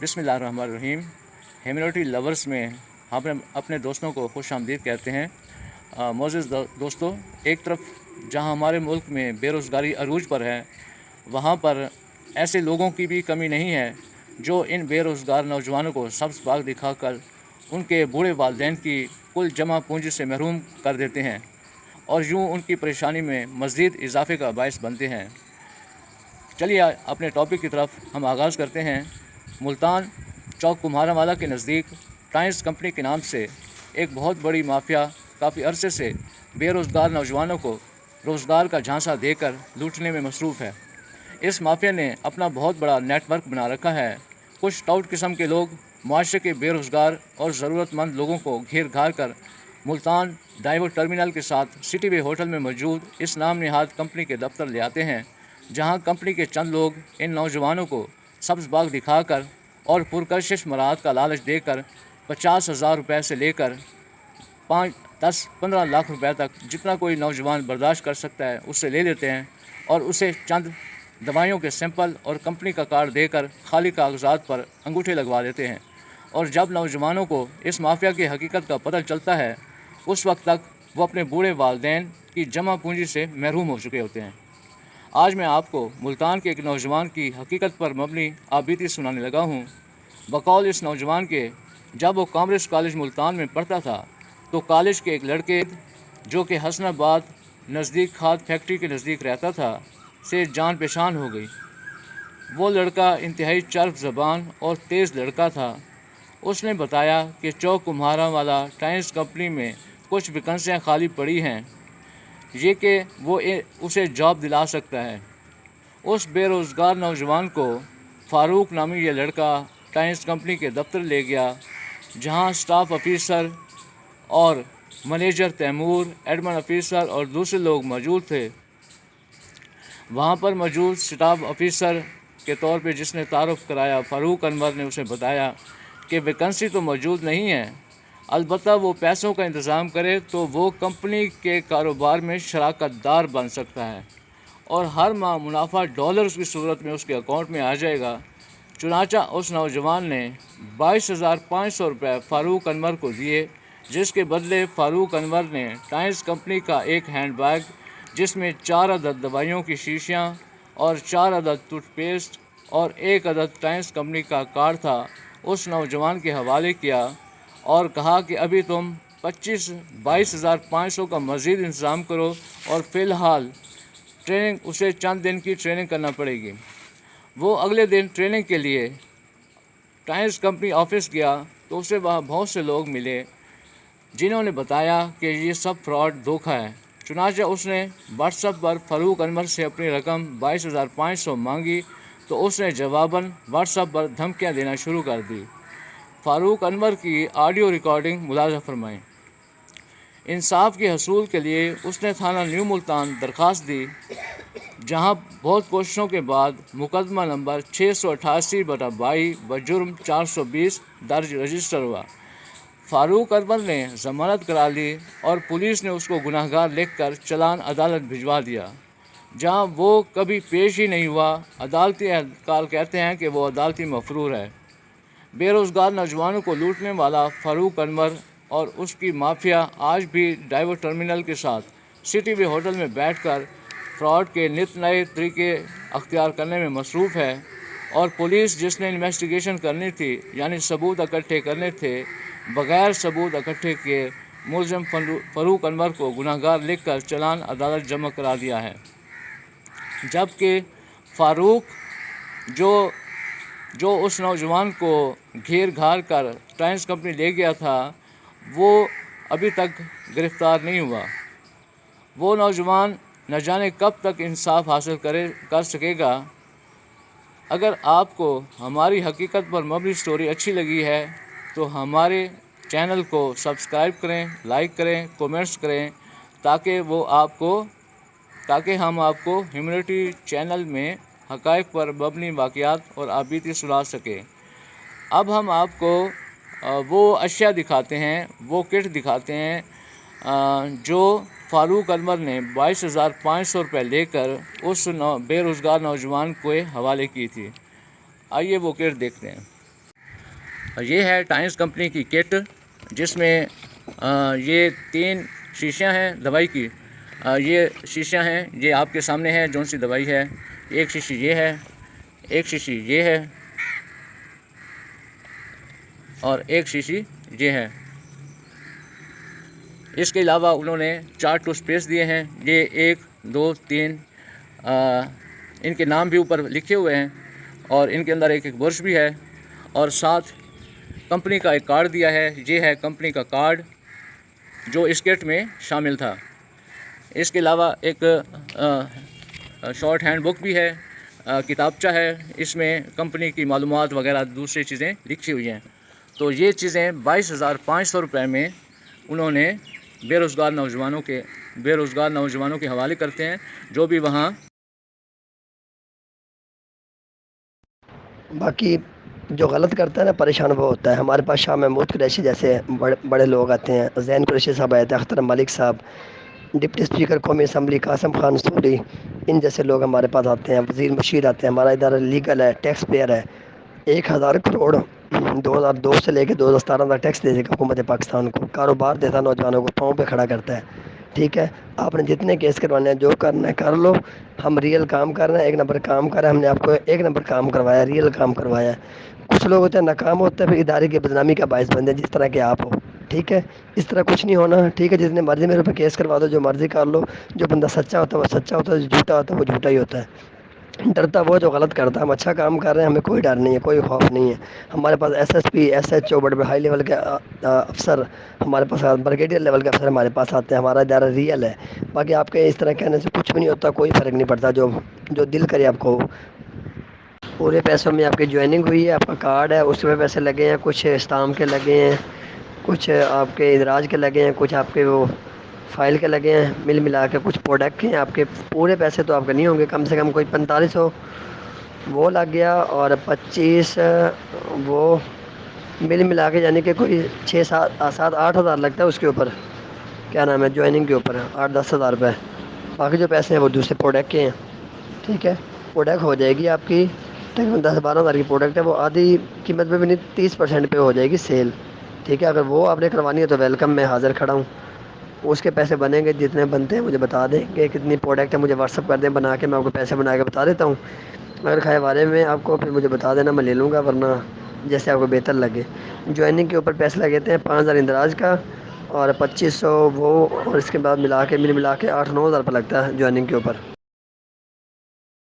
بسم اللہ الرحمن الرحیم۔ ہیومینٹی لورز میں ہم اپنے دوستوں کو خوش آمدید کہتے ہیں۔ معزز دوستو، ایک طرف جہاں ہمارے ملک میں بے روزگاری عروج پر ہے، وہاں پر ایسے لوگوں کی بھی کمی نہیں ہے جو ان بے روزگار نوجوانوں کو سبز باغ دکھا کر ان کے بوڑھے والدین کی کل جمع پونجی سے محروم کر دیتے ہیں اور یوں ان کی پریشانی میں مزید اضافے کا باعث بنتے ہیں۔ چلیے اپنے ٹاپک کی طرف ہم آغاز کرتے ہیں۔ ملتان چوک کمہارا والا کے نزدیک ٹائمز کمپنی کے نام سے ایک بہت بڑی مافیا کافی عرصے سے بے روزگار نوجوانوں کو روزگار کا جھانسا دے کر لوٹنے میں مصروف ہے۔ اس مافیا نے اپنا بہت بڑا نیٹ ورک بنا رکھا ہے۔ کچھ ٹاؤٹ قسم کے لوگ معاشرے کے بے روزگار اور ضرورت مند لوگوں کو گھیر گھار کر ملتان ڈائیور ٹرمینل کے ساتھ سٹی وے ہوٹل میں موجود اس نام نہاد کمپنی کے دفتر لے آتے ہیں، جہاں کمپنی کے چند لوگ ان نوجوانوں کو سبز باغ دکھا کر اور پرکشش مراعات کا لالچ دے کر 50,000 روپے سے لے کر 10-15 لاکھ روپے تک جتنا کوئی نوجوان برداشت کر سکتا ہے اس سے لے لیتے ہیں اور اسے چند دوائیوں کے سیمپل اور کمپنی کا کارڈ دے کر خالی کاغذات پر انگوٹھے لگوا دیتے ہیں، اور جب نوجوانوں کو اس مافیا کی حقیقت کا پتہ چلتا ہے اس وقت تک وہ اپنے بوڑھے والدین کی جمع پونجی سے محروم ہو چکے ہوتے ہیں۔ آج میں آپ کو ملتان کے ایک نوجوان کی حقیقت پر مبنی آپ بیتی سنانے لگا ہوں۔ بقول اس نوجوان کے، جب وہ کامرس کالج ملتان میں پڑھتا تھا تو کالج کے ایک لڑکے جو کہ حسن آباد نزدیک کھاد فیکٹری کے نزدیک رہتا تھا سے جان پہچان ہو گئی۔ وہ لڑکا انتہائی چرب زبان اور تیز لڑکا تھا۔ اس نے بتایا کہ چوک کمہارا والا ٹائمز کمپنی میں کچھ ویکنسیاں خالی پڑی ہیں، یہ کہ وہ اسے جاب دلا سکتا ہے۔ اس بے روزگار نوجوان کو فاروق نامی یہ لڑکا ٹائمز کمپنی کے دفتر لے گیا، جہاں اسٹاف آفیسر اور منیجر تیمور، ایڈمن آفیسر اور دوسرے لوگ موجود تھے۔ وہاں پر موجود اسٹاف آفیسر کے طور پہ جس نے تعارف کرایا، فاروق انور نے اسے بتایا کہ ویکنسی تو موجود نہیں ہے، البتہ وہ پیسوں کا انتظام کرے تو وہ کمپنی کے کاروبار میں شراکت دار بن سکتا ہے اور ہر ماہ منافع ڈالرز کی صورت میں اس کے اکاؤنٹ میں آ جائے گا۔ چنانچہ اس نوجوان نے 22,500 روپے فاروق انور کو دیے، جس کے بدلے فاروق انور نے ٹائمز کمپنی کا ایک ہینڈ بیگ جس میں 4 عدد دوائیوں کی شیشیاں اور 4 عدد ٹوتھ پیسٹ اور 1 عدد ٹائمز کمپنی کا کارڈ تھا اس نوجوان کے حوالے کیا اور کہا کہ ابھی تم 22,500 کا مزید انتظام کرو اور فی الحال اسے چند دن کی ٹریننگ کرنا پڑے گی۔ وہ اگلے دن ٹریننگ کے لیے ٹائمز کمپنی آفس گیا تو اسے وہاں بہت سے لوگ ملے جنہوں نے بتایا کہ یہ سب فراڈ دھوکہ ہے۔ چنانچہ اس نے واٹس ایپ پر فاروق انور سے اپنی رقم 22,500 مانگی تو اس نے جواباً واٹس ایپ پر دھمکیاں دینا شروع کر دی۔ فاروق انور کی آڈیو ریکارڈنگ ملاحظہ فرمائیں۔ انصاف کے حصول کے لیے اس نے تھانہ نیو ملتان درخواست دی، جہاں بہت کوششوں کے بعد مقدمہ نمبر 688/22 بجرم 420 درج رجسٹر ہوا۔ فاروق انور نے ضمانت کرا لی اور پولیس نے اس کو گناہ گار لکھ کر چلان عدالت بھجوا دیا، جہاں وہ کبھی پیش ہی نہیں ہوا۔ عدالتی اہلکار کہتے ہیں کہ وہ عدالتی مفرور ہے۔ بے روزگار نوجوانوں کو لوٹنے والا فاروق انور اور اس کی مافیا آج بھی ڈائیور ٹرمینل کے ساتھ سٹی وے ہوٹل میں بیٹھ کر فراڈ کے نت نئے طریقے اختیار کرنے میں مصروف ہے، اور پولیس جس نے انویسٹیگیشن کرنی تھی، یعنی ثبوت اکٹھے کرنے تھے، بغیر ثبوت اکٹھے کیے ملزم فاروق انور کو گناہ گار لکھ کر چلان عدالت جمع کرا دیا ہے، جبکہ فاروق جو اس نوجوان کو گھیر گھار کر ٹائمز کمپنی لے گیا تھا، وہ ابھی تک گرفتار نہیں ہوا۔ وہ نوجوان نہ جانے کب تک انصاف حاصل کر سکے گا۔ اگر آپ کو ہماری حقیقت پر مبنی سٹوری اچھی لگی ہے تو ہمارے چینل کو سبسکرائب کریں، لائک کریں، کومنٹس کریں، تاکہ ہم آپ کو ہیومینٹی چینل میں حقائق پر مبنی واقعات اور آپ بیتی سنا سکیں۔ اب ہم آپ کو وہ اشیاء دکھاتے ہیں، وہ کٹ دکھاتے ہیں جو فاروق انور نے 22,500 روپے لے کر اس بے روزگار نوجوان کے حوالے کی تھی۔ آئیے وہ کٹ دیکھتے ہیں۔ یہ ہے ٹائمز کمپنی کی کٹ، جس میں یہ 3 شیشیاں ہیں دوائی کی۔ یہ شیشیاں ہیں، یہ آپ کے سامنے ہے جون سی دوائی ہے۔ ایک شیشی یہ ہے، ایک شیشی یہ ہے، اور ایک شیشی یہ ہے۔ اس کے علاوہ انہوں نے 4 ٹوتھ پیسٹ دیے ہیں، یہ 1 2 3 ان کے نام بھی اوپر لکھے ہوئے ہیں، اور ان کے اندر ایک برش بھی ہے، اور ساتھ کمپنی کا ایک کارڈ دیا ہے۔ یہ ہے کمپنی کا کارڈ جو اس کٹ میں شامل تھا۔ اس کے علاوہ ایک شارٹ ہینڈ بک بھی ہے، کتابچہ ہے، اس میں کمپنی کی معلومات وغیرہ دوسری چیزیں لکھی ہوئی ہیں۔ تو یہ چیزیں 22,500 روپے میں انہوں نے بے روزگار نوجوانوں کے حوالے کرتے ہیں، جو بھی وہاں باقی جو غلط کرتا ہے نا پریشان وہ ہوتا ہے۔ ہمارے پاس شاہ محمود قریشی جیسے بڑے لوگ آتے ہیں، زین قریشی صاحب آئے تھے، اختر ملک صاحب، ڈپٹی اسپیکر قومی اسمبلی قاسم خان سوری، ان جیسے لوگ ہمارے پاس آتے ہیں، وزیر مشیر آتے ہیں، ہمارا ادارہ لیگل ہے، ٹیکس پیئر ہے۔ 1,000 کروڑ 2002 سے لے کے 2017 تک ٹیکس دے گا حکومت پاکستان کو، کاروبار دیتا نوجوانوں کو، پاؤں پہ کھڑا کرتا ہے۔ ٹھیک ہے، آپ نے جتنے کیس کروانے ہیں جو کرنا ہے کر لو، ہم ریئل کام کر رہے ہیں، 1 نمبر کام کر رہے ہیں، ہم نے آپ کو 1 نمبر کام کروایا، ریئل کام کروایا ہے۔ کچھ لوگ ہوتے ہیں ناکام ہوتے ہیں، پھر ادارے کی بدنامی کا باعث بنتے ہیں، جس طرح کہ آپ ہو۔ ٹھیک ہے، اس طرح کچھ نہیں ہونا۔ ٹھیک ہے، جتنے مرضی میرے اوپر کیس کروا دو، جو مرضی کر لو، جو بندہ سچا ہوتا ہے وہ سچا ہوتا ہے، جو جھوٹا ہوتا ہے وہ جھوٹا ہی ہوتا ہے۔ ڈرتا وہ جو غلط کرتا ہے، ہم اچھا کام کر رہے ہیں، ہمیں کوئی ڈر نہیں ہے، کوئی خوف نہیں ہے۔ ہمارے پاس S S P, S H O, بڑے ہائی لیول کے افسر ہمارے پاس، بریگیڈیئر لیول کے افسر ہمارے پاس آتے ہیں، ہمارا ادارہ ریئل ہے۔ باقی آپ کے اس طرح کہنے سے کچھ بھی نہیں ہوتا، کوئی فرق نہیں پڑتا، جو دل کرے آپ کو۔ پورے پیسوں میں آپ کی جوائننگ ہوئی ہے، آپ کا کارڈ ہے، اس میں پیسے لگے ہیں، کچھ اسٹامپ کے لگے ہیں، کچھ آپ کے ادراج کے لگے ہیں، کچھ آپ کے وہ فائل کے لگے ہیں، ملا کے کچھ پروڈکٹ ہیں آپ کے۔ پورے پیسے تو آپ کے نہیں ہوں گے، کم سے کم کوئی 4500 وہ لگ گیا، اور 25 وہ ملا کے، یعنی کہ کوئی 6-7-8 ہزار لگتا ہے اس کے اوپر، کیا نام ہے، جوائننگ کے اوپر 8-10 ہزار روپے۔ باقی جو پیسے ہیں وہ دوسرے پروڈکٹ کے ہیں۔ ٹھیک ہے، پروڈکٹ ہو جائے گی آپ کی تقریباً 10-12 ہزار کی پروڈکٹ ہے، وہ آدھی قیمت پہ بھی نہیں، 30% پہ ہو جائے گی سیل۔ ٹھیک ہے، اگر وہ آپ نے کروانی ہے تو ویلکم، میں حاضر کھڑا ہوں۔ اس کے پیسے بنیں گے، جتنے بنتے ہیں مجھے بتا دیں کہ کتنی پروڈکٹ ہے، مجھے واٹس ایپ کر دیں بنا کے، میں آپ کو پیسے بنا کے بتا دیتا ہوں۔ اگر کھائے والے میں آپ کو پھر مجھے بتا دینا، میں لے لوں گا، ورنہ جیسے آپ کو بہتر لگے۔ جوائننگ کے اوپر پیسے لگتے ہیں 5,000 اندراج کا، اور 2500 وہ، اور اس کے بعد ملا کے 8-9 ہزار روپے لگتا ہے جوائننگ کے اوپر۔